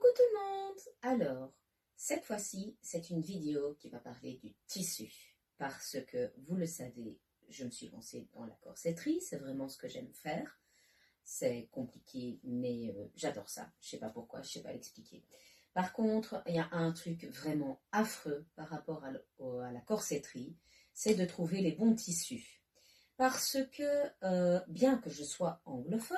Coucou tout le monde! Alors, cette fois-ci, c'est une vidéo qui va parler du tissu. Parce que, vous le savez, je me suis lancée dans la corsetterie, c'est vraiment ce que j'aime faire. C'est compliqué, mais j'adore ça. Je sais pas pourquoi, je sais pas l'expliquer. Par contre, il y a un truc vraiment affreux par rapport à la corsetterie, c'est de trouver les bons tissus. Parce que, bien que je sois anglophone,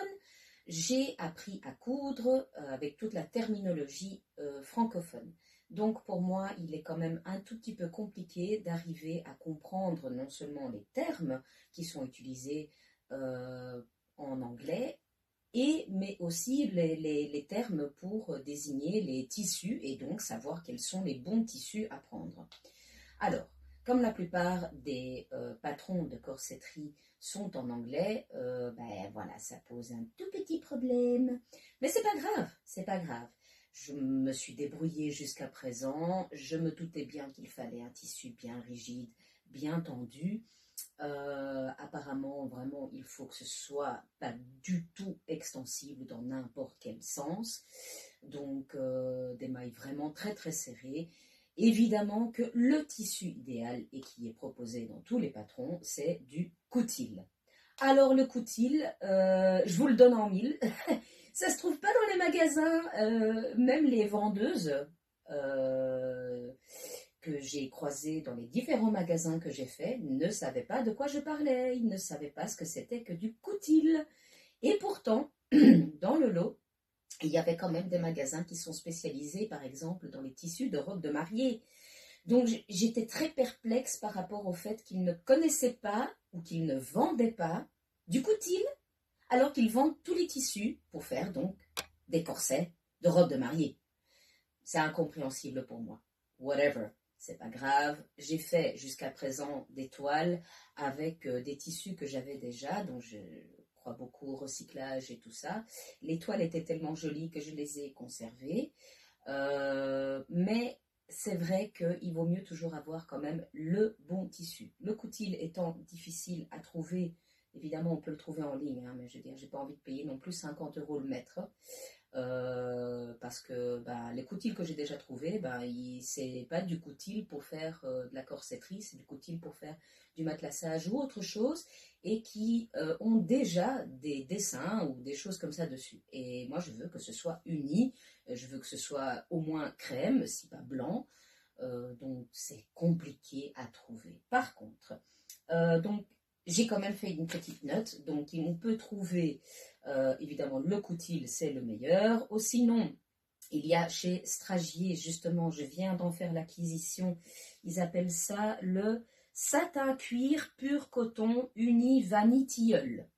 j'ai appris à coudre avec toute la terminologie francophone. Donc pour moi, il est quand même un tout petit peu compliqué d'arriver à comprendre non seulement les termes qui sont utilisés en anglais, mais aussi les termes pour désigner les tissus et donc savoir quels sont les bons tissus à prendre. Alors, comme la plupart des patrons de corsetterie sont en anglais, ben voilà, ça pose un tout petit problème. Mais c'est pas grave, c'est pas grave. Je me suis débrouillée jusqu'à présent. Je me doutais bien qu'il fallait un tissu bien rigide, bien tendu. Apparemment, vraiment, il faut que ce soit pas du tout extensible dans n'importe quel sens. Donc, des mailles vraiment très très serrées. Évidemment que le tissu idéal et qui est proposé dans tous les patrons, c'est du coutil. Alors le coutil, je vous le donne en mille. Ça se trouve pas dans les magasins, même les vendeuses que j'ai croisées dans les différents magasins que j'ai faits ne savaient pas de quoi je parlais. Ils ne savaient pas ce que c'était que du coutil. Et pourtant, dans le lot, il y avait quand même des magasins qui sont spécialisés, par exemple, dans les tissus de robes de mariée. Donc j'étais très perplexe par rapport au fait qu'ils ne connaissaient pas ou qu'ils ne vendaient pas du coutil, alors qu'ils vendent tous les tissus pour faire donc des corsets de robes de mariée. C'est incompréhensible pour moi. Whatever, c'est pas grave. J'ai fait jusqu'à présent des toiles avec des tissus que j'avais déjà, donc je crois beaucoup au recyclage et tout ça. Les toiles étaient tellement jolies que je les ai conservées. Mais c'est vrai qu'il vaut mieux toujours avoir quand même le bon tissu. Le coutil étant difficile à trouver, évidemment on peut le trouver en ligne, hein, mais je veux dire, j'ai pas envie de payer non plus 50 € le mètre. Parce que les coutils que j'ai déjà trouvés, c'est pas du coutil pour faire de la corsetterie, c'est du coutil pour faire du matelassage ou autre chose, et qui ont déjà des dessins ou des choses comme ça dessus. Et moi je veux que ce soit uni, je veux que ce soit au moins crème, si pas blanc, donc c'est compliqué à trouver. Par contre, donc j'ai quand même fait une petite note, donc on peut trouver évidemment le coutil, c'est le meilleur. Ou sinon, il y a chez Stragier, justement, je viens d'en faire l'acquisition, ils appellent ça le satin cuir pur coton uni vanille tilleul.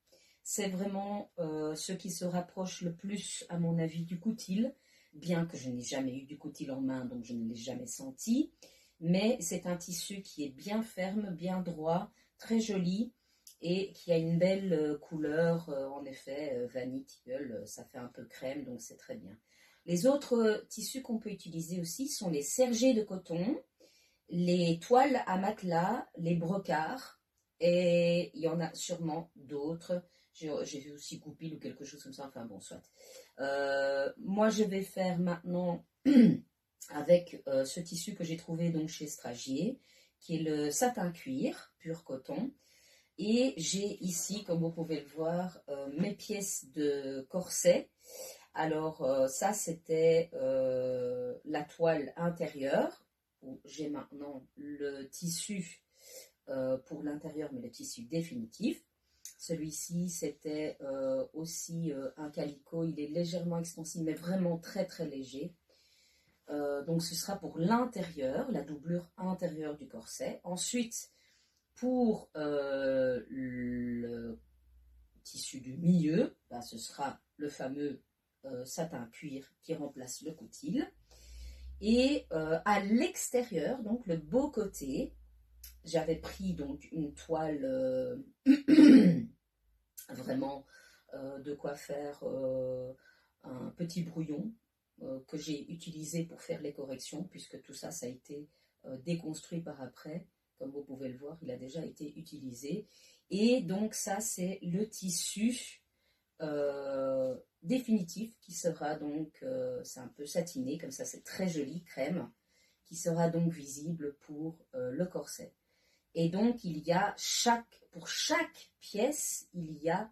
C'est vraiment ce qui se rapproche le plus, à mon avis, du coutil, bien que je n'ai jamais eu du coutil en main, donc je ne l'ai jamais senti. Mais c'est un tissu qui est bien ferme, bien droit, très joli et qui a une belle couleur, en effet, vanille tilleul, ça fait un peu crème, donc c'est très bien. Les autres tissus qu'on peut utiliser aussi sont les sergés de coton, les toiles à matelas, les brocards, et il y en a sûrement d'autres. J'ai vu aussi Goupil ou quelque chose comme ça, enfin bon, soit. Moi, je vais faire maintenant avec ce tissu que j'ai trouvé donc chez Stragier, qui est le satin cuir, pur coton. Et j'ai ici, comme vous pouvez le voir, mes pièces de corset. Alors ça, c'était la toile intérieure, où j'ai maintenant le tissu pour l'intérieur, mais le tissu définitif. Celui-ci, c'était aussi un calicot. Il est légèrement extensible, mais vraiment très très léger. Donc ce sera pour l'intérieur, la doublure intérieure du corset. Ensuite, pour le tissu du milieu, ce sera le fameux satin cuir qui remplace le coutil. Et à l'extérieur, donc le beau côté, j'avais pris donc une toile vraiment de quoi faire un petit brouillon que j'ai utilisé pour faire les corrections, puisque tout ça, ça a été déconstruit par après. Comme vous pouvez le voir, il a déjà été utilisé. Et donc ça, c'est le tissu définitif qui sera donc, c'est un peu satiné, comme ça c'est très joli, crème, qui sera donc visible pour le corset. Et donc il y a pour chaque pièce, il y a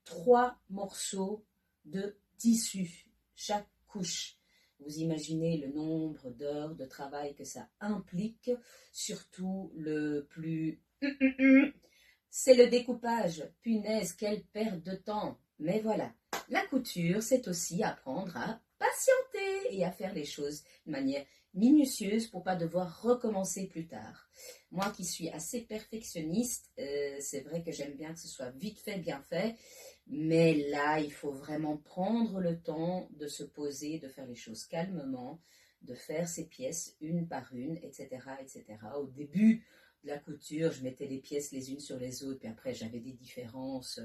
3 morceaux de tissu, chaque couche. Vous imaginez le nombre d'heures de travail que ça implique, surtout le plus... C'est le découpage. Punaise, quelle perte de temps. Mais voilà, la couture, c'est aussi apprendre à patienter et à faire les choses de manière minutieuse pour pas devoir recommencer plus tard. Moi qui suis assez perfectionniste, c'est vrai que j'aime bien que ce soit vite fait, bien fait, mais là, il faut vraiment prendre le temps de se poser, de faire les choses calmement, de faire ces pièces une par une, etc., etc. Au début de la couture, je mettais les pièces les unes sur les autres, puis après j'avais des différences,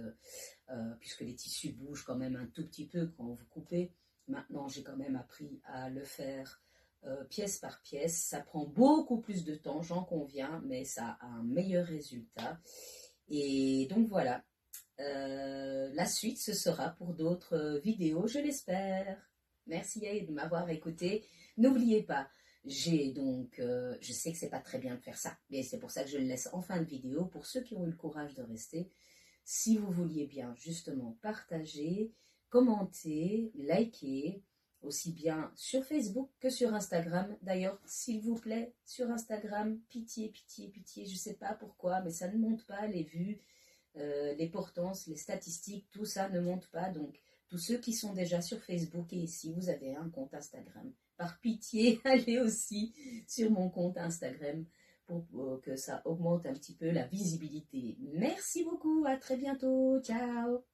puisque les tissus bougent quand même un tout petit peu quand vous coupez. Maintenant, j'ai quand même appris à le faire pièce par pièce. Ça prend beaucoup plus de temps, j'en conviens, mais ça a un meilleur résultat. Et donc voilà, la suite, ce sera pour d'autres vidéos, je l'espère. Merci de m'avoir écouté. N'oubliez pas, je sais que c'est pas très bien de faire ça, mais c'est pour ça que je le laisse en fin de vidéo. Pour ceux qui ont eu le courage de rester, si vous vouliez bien justement partager, commenter, liker, aussi bien sur Facebook que sur Instagram. D'ailleurs, s'il vous plaît, sur Instagram, pitié, pitié, pitié, je ne sais pas pourquoi, mais ça ne monte pas les vues, les portances, les statistiques, tout ça ne monte pas. Donc, tous ceux qui sont déjà sur Facebook et si vous avez un compte Instagram, par pitié, allez aussi sur mon compte Instagram pour que ça augmente un petit peu la visibilité. Merci beaucoup, à très bientôt, ciao!